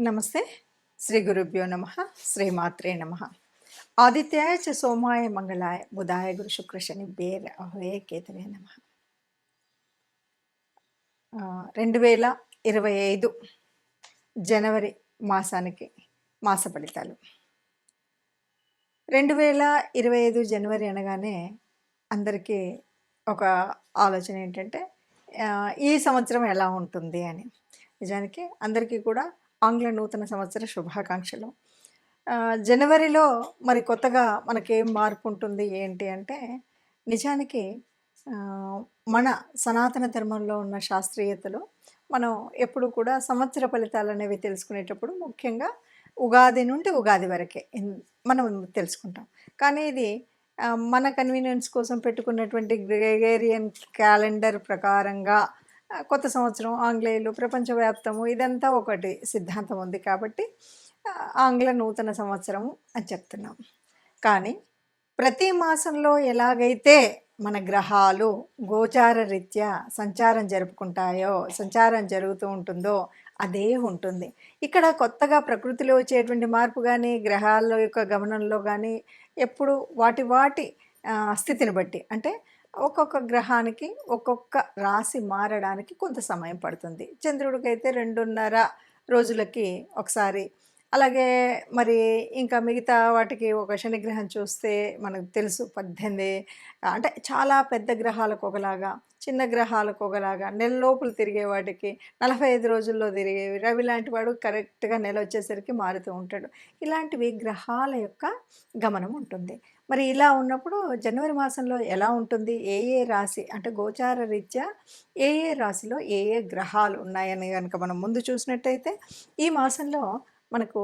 నమస్తే. శ్రీ గురుభ్యో నమః. శ్రీమాత్రే నమః. ఆదిత్యాయ చ సోమాయ మంగళాయ బుధాయ గురు శుక్ర శనిభ్యే రాహవే కేతవే నమః. 2025 జనవరి మాసానికి మాస ఫలితాలు. 2025 జనవరి అనగానే అందరికీ ఒక ఆలోచన ఏంటంటే ఈ సంవత్సరం ఎలా ఉంటుంది అని. నిజానికి అందరికీ కూడా ఆంగ్ల నూతన సంవత్సర శుభాకాంక్షలు. జనవరిలో మరి కొత్తగా మనకేం మార్పు ఉంటుంది ఏంటి అంటే, నిజానికి మన సనాతన ధర్మంలో ఉన్న శాస్త్రీయతలో మనం ఎప్పుడు కూడా సంవత్సర ఫలితాలు అనేవి తెలుసుకునేటప్పుడు ముఖ్యంగా ఉగాది నుండి ఉగాది వరకే మనం తెలుసుకుంటాం. కానీ ఇది మన కన్వీనియన్స్ కోసం పెట్టుకున్నటువంటి గ్రెగేరియన్ క్యాలెండర్ ప్రకారంగా కొత్త సంవత్సరం ఆంగ్లేయులు ప్రపంచవ్యాప్తము ఇదంతా ఒకటి సిద్ధాంతం ఉంది కాబట్టి ఆంగ్ల నూతన సంవత్సరం అని చెప్తున్నాం. కానీ ప్రతి మాసంలో ఎలాగైతే మన గ్రహాలు గోచార రీత్యా సంచారం జరుగుతూ ఉంటుందో అదే ఉంటుంది. ఇక్కడ కొత్తగా ప్రకృతిలో వచ్చేటువంటి మార్పు కానీ గ్రహాల యొక్క గమనంలో కానీ ఎప్పుడు వాటి స్థితిని బట్టి, అంటే ఒక్కొక్క గ్రహానికి ఒక్కొక్క రాశి మారడానికి కొంత సమయం పడుతుంది. చంద్రుడికైతే 2.5 రోజులకి ఒకసారి, అలాగే మరి ఇంకా మిగతా వాటికి ఒక శనిగ్రహం చూస్తే మనకు తెలుసు 18, అంటే చాలా పెద్ద గ్రహాలకు ఒకలాగా, చిన్న గ్రహాలకు ఒకలాగా, నెల లోపల తిరిగే వాటికి 45 రోజుల్లో తిరిగేవి. రవి లాంటి వాడు కరెక్ట్గా నెల వచ్చేసరికి మారుతూ ఉంటాడు. ఇలాంటివి గ్రహాల యొక్క గమనం ఉంటుంది. మరి ఇలా ఉన్నప్పుడు జనవరి మాసంలో ఎలా ఉంటుంది, ఏ రాశి అంటే గోచార రీత్యా ఏ రాశిలో ఏ గ్రహాలు ఉన్నాయని కనుక మనం ముందు చూసినట్టయితే, ఈ మాసంలో మనకు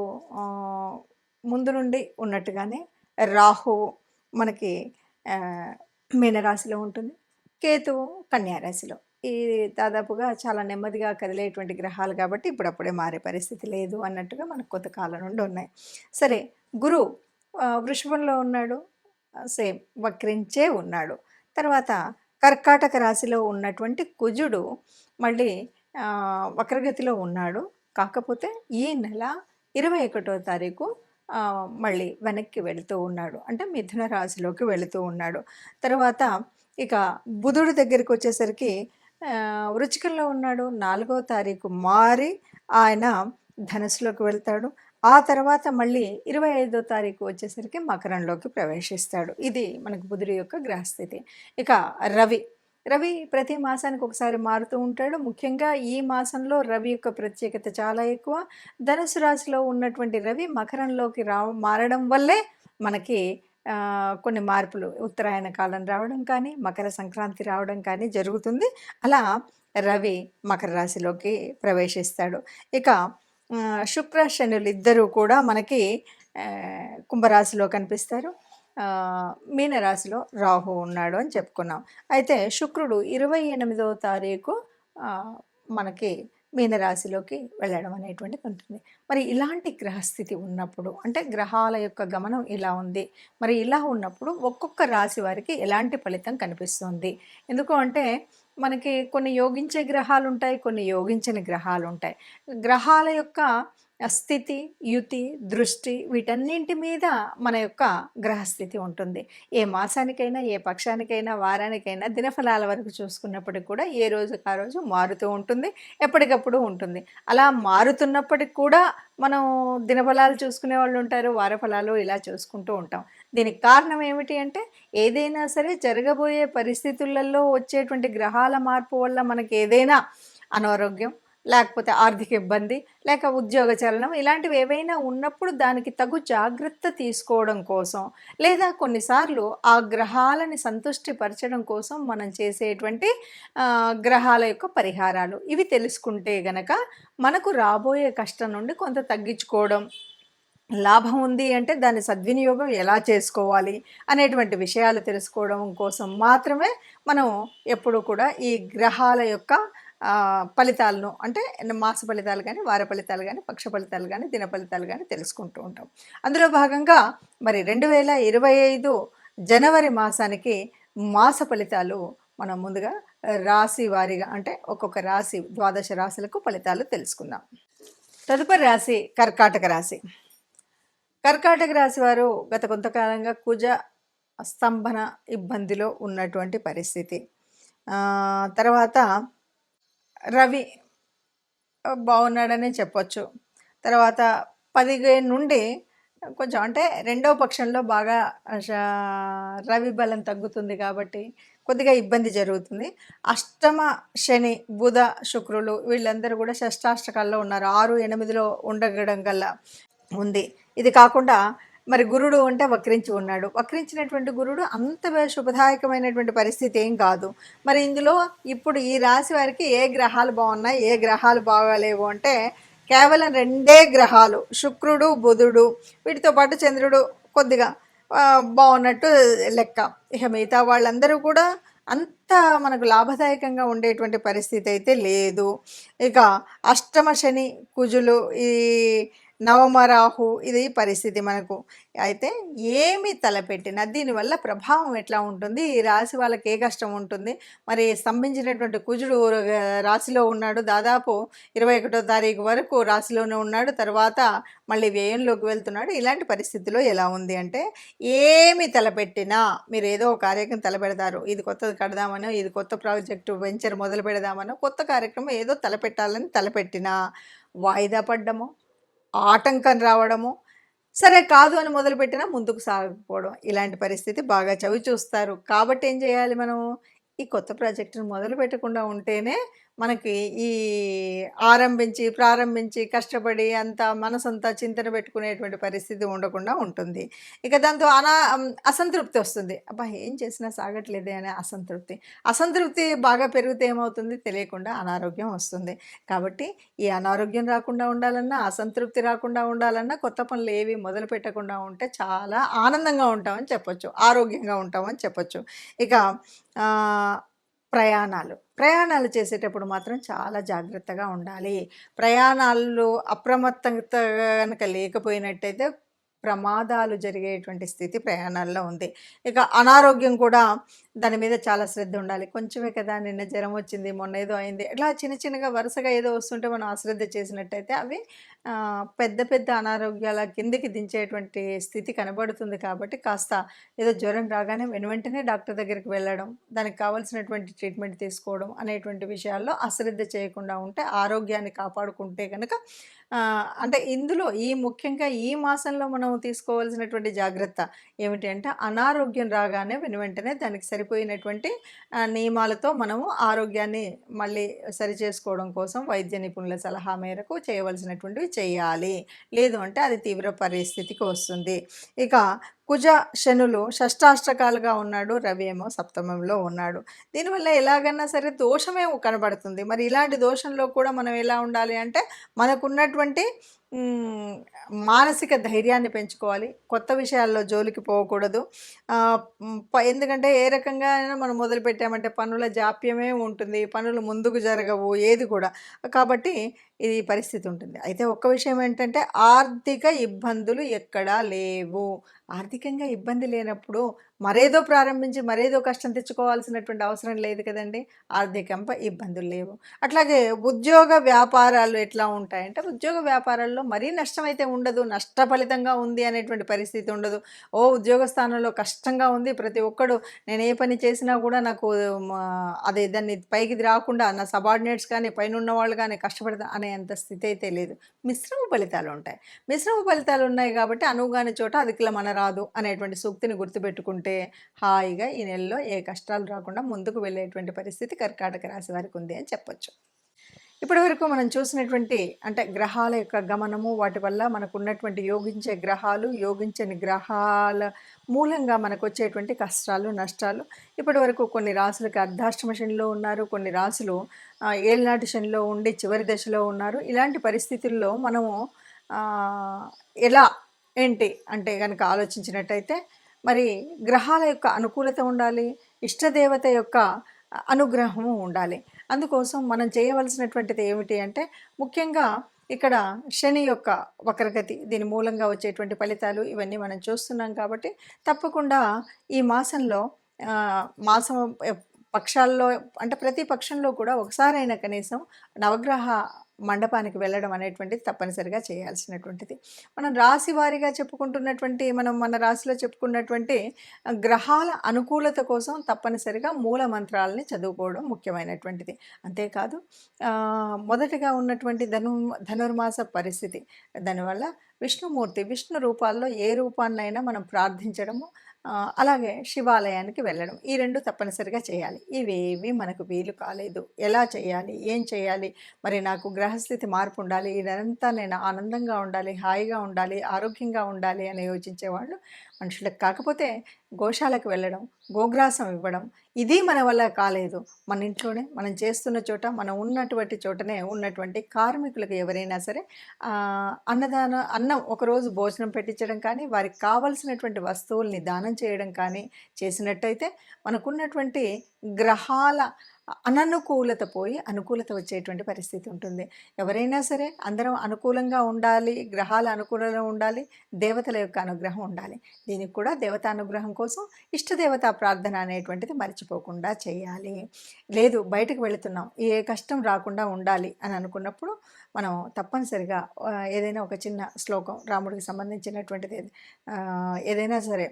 ముందు నుండి ఉన్నట్టుగానే రాహువు మనకి మీనరాశిలో ఉంటుంది, కేతువు కన్యారాశిలో. ఈ దాదాపుగా చాలా నెమ్మదిగా కదిలేటువంటి గ్రహాలు కాబట్టి ఇప్పుడప్పుడే మారే పరిస్థితి లేదు అన్నట్టుగా మనకు కొంత కాలం నుండి ఉన్నాయి. సరే, గురువు వృషభంలో ఉన్నాడు, సేమ్ వక్రించే ఉన్నాడు. తర్వాత కర్కాటక రాశిలో ఉన్నటువంటి కుజుడు మళ్ళీ వక్రగతిలో ఉన్నాడు. కాకపోతే ఈ నెల 21వ తారీఖు మళ్ళీ వెనక్కి వెళుతూ ఉన్నాడు, అంటే మిథున రాశిలోకి వెళుతూ ఉన్నాడు. తర్వాత ఇక బుధుడు దగ్గరికి వచ్చేసరికి వృచ్చికంలో ఉన్నాడు, 4వ తారీఖు మారి ఆయన ధనుసులోకి వెళ్తాడు. ఆ తర్వాత మళ్ళీ 25వ తారీఖు వచ్చేసరికి మకరంలోకి ప్రవేశిస్తాడు. ఇది మనకు బుధుడి యొక్క గ్రహస్థితి. ఇక రవి ప్రతి మాసానికి ఒకసారి మారుతూ ఉంటాడు. ముఖ్యంగా ఈ మాసంలో రవి యొక్క ప్రత్యేకత చాలా ఎక్కువ. ధనుసు రాశిలో ఉన్నటువంటి రవి మకరంలోకి మారడం వల్లే మనకి కొన్ని మార్పులు, ఉత్తరాయణ కాలం రావడం కానీ మకర సంక్రాంతి రావడం కానీ జరుగుతుంది. అలా రవి మకర రాశిలోకి ప్రవేశిస్తాడు. ఇక శుక్ర శనులు ఇద్దరూ కూడా మనకి కుంభరాశిలో కనిపిస్తారు. మీనరాశిలో రాహు ఉన్నాడు అని చెప్పుకున్నాం. అయితే శుక్రుడు 28వ తారీఖు మనకి మీనరాశిలోకి వెళ్ళడం అనేటువంటిది ఉంటుంది. మరి ఇలాంటి గ్రహస్థితి ఉన్నప్పుడు, అంటే గ్రహాల యొక్క గమనం ఇలా ఉంది, మరి ఇలా ఉన్నప్పుడు ఒక్కొక్క రాశి వారికి ఎలాంటి ఫలితం కనిపిస్తుంది? ఎందుకు అంటే మనకి కొన్ని యోగించే గ్రహాలు ఉంటాయి, కొన్ని యోగించని గ్రహాలు ఉంటాయి. గ్రహాల యొక్క స్థితి, యుతి, దృష్టి వీటన్నింటి మీద మన యొక్క గ్రహస్థితి ఉంటుంది. ఏ మాసానికైనా, ఏ పక్షానికైనా, వారానికైనా దినఫలాల వరకు చూసుకున్నప్పటికి కూడా ఏ రోజుకి ఆ రోజు మారుతూ ఉంటుంది, ఎప్పటికప్పుడు ఉంటుంది. అలా మారుతున్నప్పటికి కూడా మనం దినఫలాలు చూసుకునే వాళ్ళు ఉంటారు, వారఫలాలు ఇలా చూసుకుంటూ ఉంటాం. దీనికి కారణం ఏమిటి అంటే, ఏదైనా సరే జరగబోయే పరిస్థితులలో వచ్చేటువంటి గ్రహాల మార్పు వల్ల మనకి ఏదైనా అనారోగ్యం, లేకపోతే ఆర్థిక ఇబ్బంది, లేక ఉద్యోగ చలనం ఇలాంటివి ఏవైనా ఉన్నప్పుడు దానికి తగు జాగ్రత్త తీసుకోవడం కోసం, లేదా కొన్నిసార్లు ఆ గ్రహాలని సంతుష్టిపరచడం కోసం మనం చేసేటువంటి గ్రహాల యొక్క పరిహారాలు ఇవి తెలుసుకుంటే గనక మనకు రాబోయే కష్టం నుండి కొంత తగ్గించుకోవడం, లాభం ఉంది అంటే దాని సద్వినియోగం ఎలా చేసుకోవాలి అనేటువంటి విషయాలు తెలుసుకోవడం కోసం మాత్రమే మనం ఎప్పుడు కూడా ఈ గ్రహాల యొక్క ఫలితాలను, అంటే మాస ఫలితాలు కానీ, వార ఫలితాలు కానీ, పక్ష ఫలితాలు కానీ, దిన ఫలితాలు కానీ తెలుసుకుంటూ ఉంటాం. అందులో భాగంగా మరి 2025 జనవరి మాసానికి మాస ఫలితాలు మనం ముందుగా రాశి వారీగా, అంటే ఒక్కొక్క రాశి 12 రాశులకు ఫలితాలు తెలుసుకుందాం. తదుపరి రాశి కర్కాటక రాశి. కర్కాటక రాశి వారు గత కొంతకాలంగా కుజ స్తంభన ఇబ్బందిలో ఉన్నటువంటి పరిస్థితి. తర్వాత రవి బాగున్నాడనే చెప్పొచ్చు. తర్వాత 15 నుండి కొంచెం అంటే రెండవ పక్షంలో బాగా రవి బలం తగ్గుతుంది కాబట్టి కొద్దిగా ఇబ్బంది జరుగుతుంది. అష్టమ శని, బుధ, శుక్రులు వీళ్ళందరూ కూడా షష్టాష్టకాల్లో ఉన్నారు. 6, 8లో ఉండగడం కల్లా ఉంది. ఇది కాకుండా మరి గురుడు అంటే వక్రించి ఉన్నాడు. వక్రించినటువంటి గురుడు అంత శుభదాయకమైనటువంటి పరిస్థితి ఏం కాదు. మరి ఇందులో ఇప్పుడు ఈ రాశి వారికి ఏ గ్రహాలు బాగున్నాయి, ఏ గ్రహాలు బాగాలేవు అంటే కేవలం 2 గ్రహాలు శుక్రుడు, బుధుడు, వీటితో పాటు చంద్రుడు కొద్దిగా బాగున్నట్టు లెక్క. ఇక మిగతా వాళ్ళందరూ కూడా అంత మనకు లాభదాయకంగా ఉండేటువంటి పరిస్థితి అయితే లేదు. ఇక అష్టమ శని, కుజులు, ఈ నవమ రాహు, ఇది పరిస్థితి మనకు. అయితే ఏమి తలపెట్టినా దీనివల్ల ప్రభావం ఎట్లా ఉంటుంది, ఈ రాశి వాళ్ళకి ఏ కష్టం ఉంటుంది. మరి స్తంభించినటువంటి కుజుడు రాశిలో ఉన్నాడు, దాదాపు 21వ తారీఖు వరకు రాశిలోనే ఉన్నాడు, తర్వాత మళ్ళీ వ్యయంలోకి వెళ్తున్నాడు. ఇలాంటి పరిస్థితిలో ఎలా ఉంది అంటే ఏమి తలపెట్టినా మీరు ఏదో ఒక కార్యక్రమం తలపెడతారు. ఇది కొత్తది కడదామనో, ఇది కొత్త ప్రాజెక్టు వెంచర్ మొదలు పెడదామనో, కొత్త కార్యక్రమం ఏదో తలపెట్టాలని తలపెట్టినా వాయిదా పడ్డము, ఆటంకం రావడము, సరే కాదు అని మొదలుపెట్టినా ముందుకు సాగకపోవడం, ఇలాంటి పరిస్థితి బాగా చవి చూస్తారు. కాబట్టి ఏం చేయాలి మనం, ఈ కొత్త ప్రాజెక్టును మొదలు పెట్టకుండా ఉంటేనే మనకి ఈ ప్రారంభించి కష్టపడి అంత మనసంతా చింతన పెట్టుకునేటువంటి పరిస్థితి ఉండకుండా ఉంటుంది. ఇక దాంతో అసంతృప్తి వస్తుంది. అబ్బా ఏం చేసినా సాగట్లేదే అనే అసంతృప్తి బాగా పెరిగితే ఏమవుతుంది తెలియకుండా అనారోగ్యం వస్తుంది. కాబట్టి ఈ అనారోగ్యం రాకుండా ఉండాలన్నా, అసంతృప్తి రాకుండా ఉండాలన్నా కొత్త పనులు ఏవి మొదలు పెట్టకుండా ఉంటే చాలా ఆనందంగా ఉంటామని చెప్పొచ్చు, ఆరోగ్యంగా ఉంటామని చెప్పొచ్చు. ఇక ప్రయాణాలు చేసేటప్పుడు మాత్రం చాలా జాగ్రత్తగా ఉండాలి. ప్రయాణాల్లో అప్రమత్తత కనుక లేకపోయినట్టయితే ప్రమాదాలు జరిగేటువంటి స్థితి ప్రయాణాల్లో ఉంది. ఇక అనారోగ్యం కూడా దాని మీద చాలా శ్రద్ధ ఉండాలి. కొంచెమే కదా, నిన్న జ్వరం వచ్చింది, మొన్న ఏదో అయింది, ఇట్లా చిన్నగా వరుసగా ఏదో వస్తుంటే మనం అశ్రద్ధ చేసినట్టయితే అవి పెద్ద అనారోగ్యాల కిందికి దించేటువంటి స్థితి కనబడుతుంది. కాబట్టి కాస్త ఏదో జ్వరం రాగానే వెంటనే డాక్టర్ దగ్గరికి వెళ్ళడం, దానికి కావాల్సినటువంటి ట్రీట్మెంట్ తీసుకోవడం అనేటువంటి విషయాల్లో అశ్రద్ధ చేయకుండా ఉంటే, ఆరోగ్యాన్ని కాపాడుకుంటే కనుక అంటే ఇందులో ముఖ్యంగా ఈ మాసంలో మనం తీసుకోవాల్సినటువంటి జాగ్రత్త ఏమిటి అంటే, అనారోగ్యం రాగానే వెంటనే దానికి సరిపోయినటువంటి నియమాలతో మనము ఆరోగ్యాన్ని మళ్ళీ సరిచేసుకోవడం కోసం వైద్య నిపుణుల సలహా మేరకు చేయవలసినటువంటివి చేయాలి. లేదు అంటే అది తీవ్ర పరిస్థితికి వస్తుంది. ఇక కుజ శనులు షష్టాష్టకాలుగా ఉన్నాడు, రవి ఏమో సప్తమంలో ఉన్నాడు. దీనివల్ల ఎలాగన్నా సరే దోషమే కనబడుతుంది. మరి ఇలాంటి దోషంలో కూడా మనం ఎలా ఉండాలి అంటే మనకున్నటువంటి మానసిక ధైర్యాన్ని పెంచుకోవాలి. కొత్త విషయాల్లో జోలికి పోకూడదు. ఎందుకంటే ఏ రకంగా అయినా మనం మొదలుపెట్టామంటే పనుల జాప్యమే ఉంటుంది, పనులు ముందుకు జరగవు ఏది కూడా. కాబట్టి ఇది పరిస్థితి ఉంటుంది. అయితే ఒక్క విషయం ఏంటంటే ఆర్థిక ఇబ్బందులు ఎక్కడా లేవు. ఆర్థికంగా ఇబ్బంది లేనప్పుడు మరేదో ప్రారంభించి మరేదో కష్టం తెచ్చుకోవాల్సినటువంటి అవసరం లేదు కదండి. ఆర్థికంపై ఇబ్బందులు లేవు. అట్లాగే ఉద్యోగ వ్యాపారాలు ఎట్లా ఉంటాయంటే, ఉద్యోగ వ్యాపారాల్లో మరీ నష్టమైతే ఉండదు, నష్టఫలితంగా ఉంది అనేటువంటి పరిస్థితి ఉండదు. ఉద్యోగ స్థానంలో కష్టంగా ఉంది, ప్రతి ఒక్కడు నేను ఏ పని చేసినా కూడా నాకు అదే దాన్ని పైకి రాకుండా నా సబార్డినేట్స్ కానీ పైన వాళ్ళు కానీ కష్టపడతా అనేంత స్థితి అయితే లేదు. మిశ్రమ ఫలితాలు ఉంటాయి. మిశ్రమ ఫలితాలు ఉన్నాయి కాబట్టి అనువుగాని చోట అధికుల మన రాదు అనేటువంటి సూక్తిని గుర్తుపెట్టుకుంటే హాయిగా ఈ నెలలో ఏ కష్టాలు రాకుండా ముందుకు వెళ్ళేటువంటి పరిస్థితి కర్కాటక రాశి వారికి ఉంది అని చెప్పొచ్చు. ఇప్పటి వరకు మనం చూసినటువంటి అంటే గ్రహాల యొక్క గమనము, వాటి వల్ల మనకు ఉన్నటువంటి యోగించే గ్రహాలు, యోగించని గ్రహాల మూలంగా మనకు వచ్చేటువంటి కష్టాలు, నష్టాలు. ఇప్పటి వరకు కొన్ని రాసులకు అర్ధాష్టమ శనిలో ఉన్నారు, కొన్ని రాసులు ఏళ్ళనాటి శనిలో ఉండి చివరి దశలో ఉన్నారు. ఇలాంటి పరిస్థితుల్లో మనము ఎలా ఏంటి అంటే కనుక ఆలోచించినట్టయితే, మరి గ్రహాల యొక్క అనుకూలత ఉండాలి, ఇష్టదేవత యొక్క అనుగ్రహము ఉండాలి. అందుకోసం మనం చేయవలసినటువంటిది ఏమిటి అంటే, ముఖ్యంగా ఇక్కడ శని యొక్క వక్రగతి, దీని మూలంగా వచ్చేటువంటి ఫలితాలు ఇవన్నీ మనం చూస్తున్నాం. కాబట్టి తప్పకుండా ఈ మాసంలో మాసం పక్షాల్లో అంటే ప్రతి పక్షంలో కూడా ఒకసారైనా కనీసం నవగ్రహ మండపానికి వెళ్ళడం అనేటువంటిది తప్పనిసరిగా చేయాల్సినటువంటిది. మనం రాశి వారీగా చెప్పుకుంటున్నటువంటి మన రాశిలో చెప్పుకున్నటువంటి గ్రహాల అనుకూలత కోసం తప్పనిసరిగా మూల మంత్రాలని చదువుకోవడం ముఖ్యమైనటువంటిది. అంతేకాదు మొదటగా ఉన్నటువంటి ధనుర్మాస పరిస్థితి. దానివల్ల విష్ణు రూపాల్లో ఏ రూపాన్నైనా మనం ప్రార్థించడము, అలాగే శివాలయానికి వెళ్ళడం. ఈ 2 తప్పనిసరిగా చేయాలి. ఇవేవి మనకు వీలు కాలేదు. ఎలా చేయాలి? ఏం చేయాలి? మరి నాకు గ్రహస్థితి మార్పు ఉండాలి. ఈ నెలంతా నేను ఆనందంగా ఉండాలి, హాయిగా ఉండాలి, ఆరోగ్యంగా ఉండాలి అని యోచించేవాళ్ళు మనుషులకు. కాకపోతే గోశాలకు వెళ్ళడం, గోగ్రాసం ఇవ్వడం ఇది మన వల్ల కాలేదు. మన ఇంట్లోనే మనం చేస్తున్న చోట, మనం ఉన్నటువంటి చోటనే ఉన్నటువంటి కార్మికులకు ఎవరైనా సరే అన్నం ఒకరోజు భోజనం పెట్టించడం కానీ, వారికి కావాల్సినటువంటి వస్తువుల్ని దానం చేయడం కానీ చేసినట్టయితే మనకున్నటువంటి గ్రహాల అననుకూలత పోయి అనుకూలత వచ్చేటువంటి పరిస్థితి ఉంటుంది. ఎవరైనా సరే అందరం అనుకూలంగా ఉండాలి, గ్రహాల అనుకూలంగా ఉండాలి, దేవతల యొక్క అనుగ్రహం ఉండాలి. దీనికి కూడా దేవతానుగ్రహం కోసం ఇష్టదేవతా ప్రార్థన అనేటువంటిది మర్చిపోకుండా చేయాలి. లేదు బయటకు వెళుతున్నాం, ఏ కష్టం రాకుండా ఉండాలి అని అనుకున్నప్పుడు మనం తప్పనిసరిగా ఏదైనా ఒక చిన్న శ్లోకం రాముడికి సంబంధించినటువంటిది ఏదైనా సరే,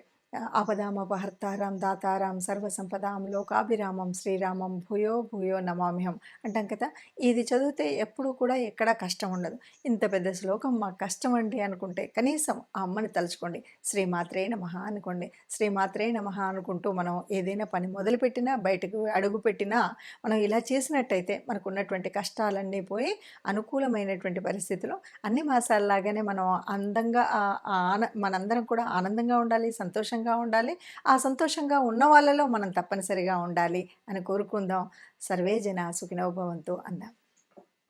ఆపదామపహర్తారం దాతారం సర్వసంపదాం లోకాభిరామం శ్రీరామం భూయో భూయో నమామ్యహం అంటాం కదా. ఇది చదివితే ఎప్పుడు కూడా ఎక్కడా కష్టం ఉండదు. ఇంత పెద్ద శ్లోకం మాకు కష్టం అండి అనుకుంటే కనీసం ఆ అమ్మని తలుచుకోండి, శ్రీమాత్రే నమః అనుకోండి. శ్రీమాత్రే నమః అనుకుంటూ మనం ఏదైనా పని మొదలుపెట్టినా, బయటకు అడుగుపెట్టినా మనం ఇలా చేసినట్టయితే మనకు ఉన్నటువంటి కష్టాలన్నీ పోయి అనుకూలమైనటువంటి పరిస్థితులు అన్ని మాసాల్లాగానే మనం అందంగా మనందరం కూడా ఆనందంగా ఉండాలి, సంతోషంగా ఉండాలి. ఆ సంతోషంగా ఉన్న వాళ్ళలో మనం తప్పనిసరిగా ఉండాలి అని కోరుకుందాం. సర్వే జన సుఖినో భవంతు అందాం.